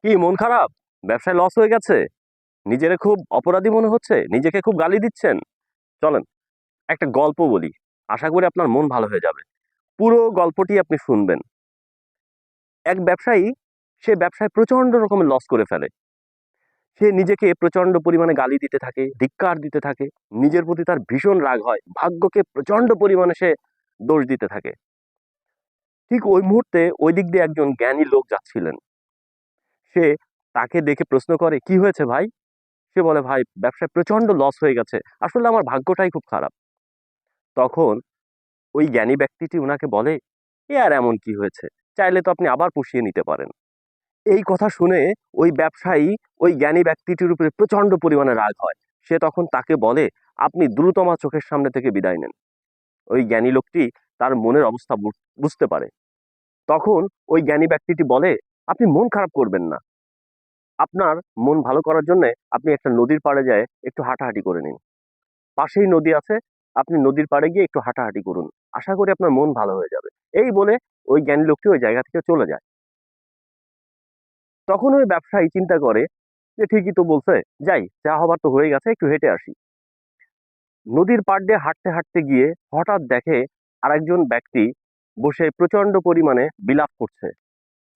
কি মন খারাপ? ব্যবসায় লস হয়ে গেছে? নিজেরে খুব অপরাধী মনে হচ্ছে? নিজেকে খুব গালি দিচ্ছেন? চলেন একটা গল্প বলি। আশা করি আপনার মন ভালো হয়ে যাবে। পুরো গল্পটি আপনি শুনবেন। এক ব্যবসায়ী সে ব্যবসায় প্রচন্ড রকমের লস করে ফেলে। সে নিজেকে প্রচন্ড পরিমাণে গালি দিতে থাকে, ধিক্কার দিতে থাকে। নিজের প্রতি তার ভীষণ রাগ হয়। ভাগ্যকে প্রচন্ড পরিমাণে সে দোষ দিতে থাকে। ঠিক ওই মুহূর্তে ওই দিক দিয়ে একজন জ্ঞানী লোক যাচ্ছিলেন। সে তাকে দেখে প্রশ্ন করে, "কি হয়েছে ভাই?" সে বলে, "ভাই, ব্যবসায় প্রচন্ড লস হয়ে গেছে। আসলে আমার ভাগ্যটাই খুব খারাপ।" তখন ওই জ্ঞানী ব্যক্তিটি উনাকে বলে, "এ আর এমন কি হয়েছে? চাইলে তো আপনি আবার পুষিয়ে নিতে পারেন।" এই কথা শুনে ওই ব্যবসায়ী ওই জ্ঞানী ব্যক্তিটির উপরে প্রচন্ড পরিমাণে রাগ হয়। সে তখন তাকে বলে, "আপনি দ্রুত আমার চোখের সামনে থেকে বিদায় নেন।" ওই জ্ঞানী লোকটি তার মনের অবস্থা বুঝতে পারে। তখন ওই জ্ঞানী ব্যক্তিটি বলে, "আপনি মন খারাপ করবেন না। আপনার মন ভালো করার জন্যে আপনি একটা নদীর পাড়ে যেয়ে একটু হাঁটাহাঁটি করে নিন। পাশেই নদী আছে, আপনি নদীর পাড়ে গিয়ে একটু হাঁটাহাঁটি করুন। আশা করি আপনার মন ভালো হয়ে যাবে।" এই বলে ওই জ্ঞানী লোকটি ওই জায়গা থেকে চলে যায়। তখন ওই ব্যবসায়ী চিন্তা করে যে ঠিকই তো বলছে, যাই, যা হবার তো হয়ে গেছে, একটু হেঁটে আসি। নদীর পাড় দিয়ে হাঁটতে হাঁটতে গিয়ে হঠাৎ দেখে আরেকজন ব্যক্তি বসে প্রচন্ড পরিমাণে বিলাপ করছে।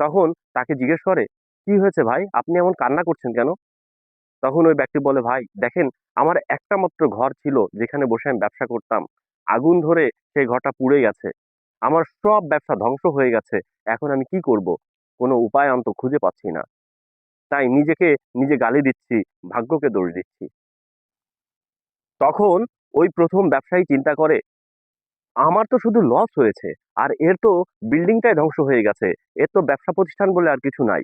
তখন তাকে জিজ্ঞেস করে, "কি হয়েছে ভাই? আপনি এমন কান্না করছেন কেন?" তখন ওই ব্যক্তি বলে, "ভাই দেখেন, আমার একটা মাত্র ঘর ছিল যেখানে বসে আমি ব্যবসা করতাম। আগুন ধরে সেই ঘরটা পুড়ে গেছে। আমার সব ব্যবসা ধ্বংস হয়ে গেছে। এখন আমি কি করব? কোনো উপায় অন্ত খুঁজে পাচ্ছি না। তাই নিজেকে নিজে গালি দিচ্ছি, ভাগ্যকে দোষ দিচ্ছি।" তখন ওই ১ম ব্যবসায়ী চিন্তা করে, আমার তো শুধু লস হয়েছে। আর এর তো বিল্ডিংটাই ধ্বংস হয়ে গেছে। এর তো ব্যবসা প্রতিষ্ঠান বলে আর কিছু নাই।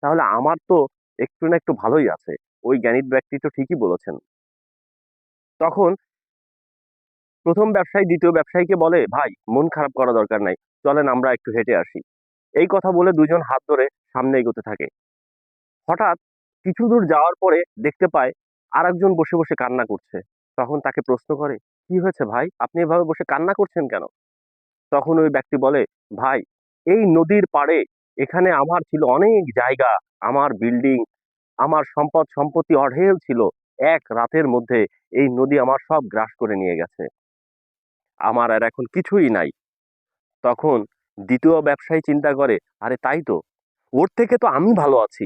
তাহলে আমার তো একটু না একটু ভালোই আছে। ওই জ্ঞানী ব্যক্তি তো ঠিকই বলেছেন। তখন ১ম ব্যবসায়ী ২য় ব্যবসায়ীকে বলে, "ভাই, মন খারাপ করা দরকার নাই। চলেন আমরা একটু হেঁটে আসি।" এই কথা বলে ২ জন হাত ধরে সামনে এগোতে থাকে। হঠাৎ কিছু দূর যাওয়ার পরে দেখতে পায় আরেকজন বসে, বসে কান্না করছে। তখন তাকে প্রশ্ন করে, "কি হয়েছে ভাই? আপনি এভাবে বসে কান্না করছেন কেন?" তখন ওই ব্যক্তি বলে, "ভাই, এই নদীর পাড়ে এখানে আমার ছিল অনেক জায়গা, আমার বিল্ডিং, আমার সম্পত্তি অঢেল ছিল। এক রাতের মধ্যে এই নদী আমার সব গ্রাস করে নিয়ে গেছে। আমার আর এখন কিছুই নাই।" তখন ২য় ব্যবসায়ী চিন্তা করে, "আরে তাই তো। ওর থেকে তো আমি ভালো আছি।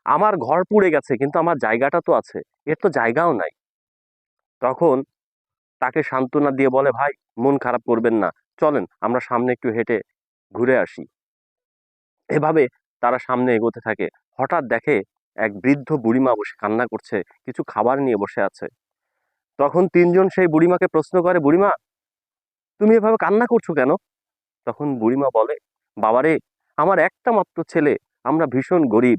আমার ঘর পুড়ে গেছে কিন্তু আমার জায়গাটা তো আছে। এর তো জায়গাও নাই।" তখন তাকে সান্ত্বনা দিয়ে বলে, "ভাই, মন খারাপ করবেন না। চলেন আমরা সামনে একটু হেঁটে ঘুরে আসি।" এভাবে তারা সামনে এগোতে থাকে। হঠাৎ দেখে এক বৃদ্ধ বুড়িমা বসে কান্না করছে, কিছু খাবার নিয়ে বসে আছে। তখন ৩ জন সেই বুড়িমাকে প্রশ্ন করে, "বুড়িমা, তুমি এভাবে কান্না করছো কেন?" তখন বুড়িমা বলে, "বাবারে, আমার একটা মাত্র ছেলে, আমরা ভীষণ গরিব।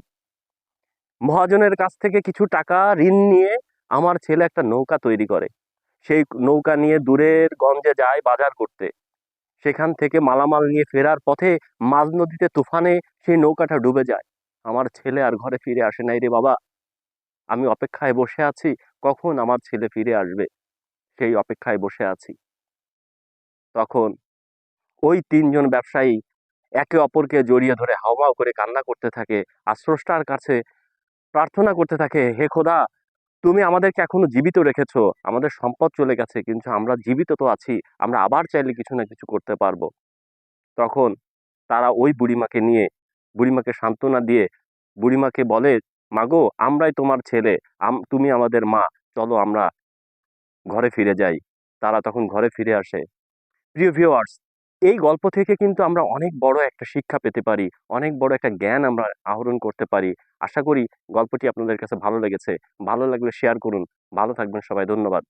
মহাজনের কাছ থেকে কিছু টাকা ঋণ নিয়ে আমার ছেলে একটা নৌকা তৈরি করে। সেই নৌকা নিয়ে দূরের গঞ্জে যায় বাজার করতে। সেখান থেকে মালামাল নিয়ে ফেরার পথে মাঝ নদীতে তুফানে সেই নৌকাটা ডুবে যায়। আমার ছেলে আর ঘরে ফিরে আসে নাই রে বাবা। আমি অপেক্ষায় বসে আছি, কখন আমার ছেলে ফিরে আসবে, সেই অপেক্ষায় বসে আছি।" তখন ওই ৩ জন ব্যবসায়ী একে অপরকে জড়িয়ে ধরে হাউমাউ করে কান্না করতে থাকে। আর স্রষ্টার কাছে প্রার্থনা করতে থাকে, "হে খোদা, তুমি আমাদেরকে এখনো জীবিত রেখেছো। আমাদের সম্পদ চলে গেছে কিন্তু আমরা জীবিত তো আছি। আমরা আবার চাইলে কিছু না কিছু করতে পারবো।" তখন তারা ওই বুড়িমাকে নিয়ে, বুড়িমাকে সান্ত্বনা দিয়ে বুড়িমাকে বলে, "মাগো, আমরাই তোমার ছেলে, তুমি আমাদের মা। চলো আমরা ঘরে ফিরে যাই।" তারা তখন ঘরে ফিরে আসে। প্রিয় ভিউয়ার্স, এই গল্প থেকে কিন্তু আমরা অনেক বড় একটা শিক্ষা পেতে পারি। অনেক বড় একটা জ্ঞান আমরা আহরণ করতে পারি। আশা করি গল্পটি আপনাদের কাছে ভালো লেগেছে। ভালো লাগলে শেয়ার করুন। ভালো থাকবেন সবাই। ধন্যবাদ।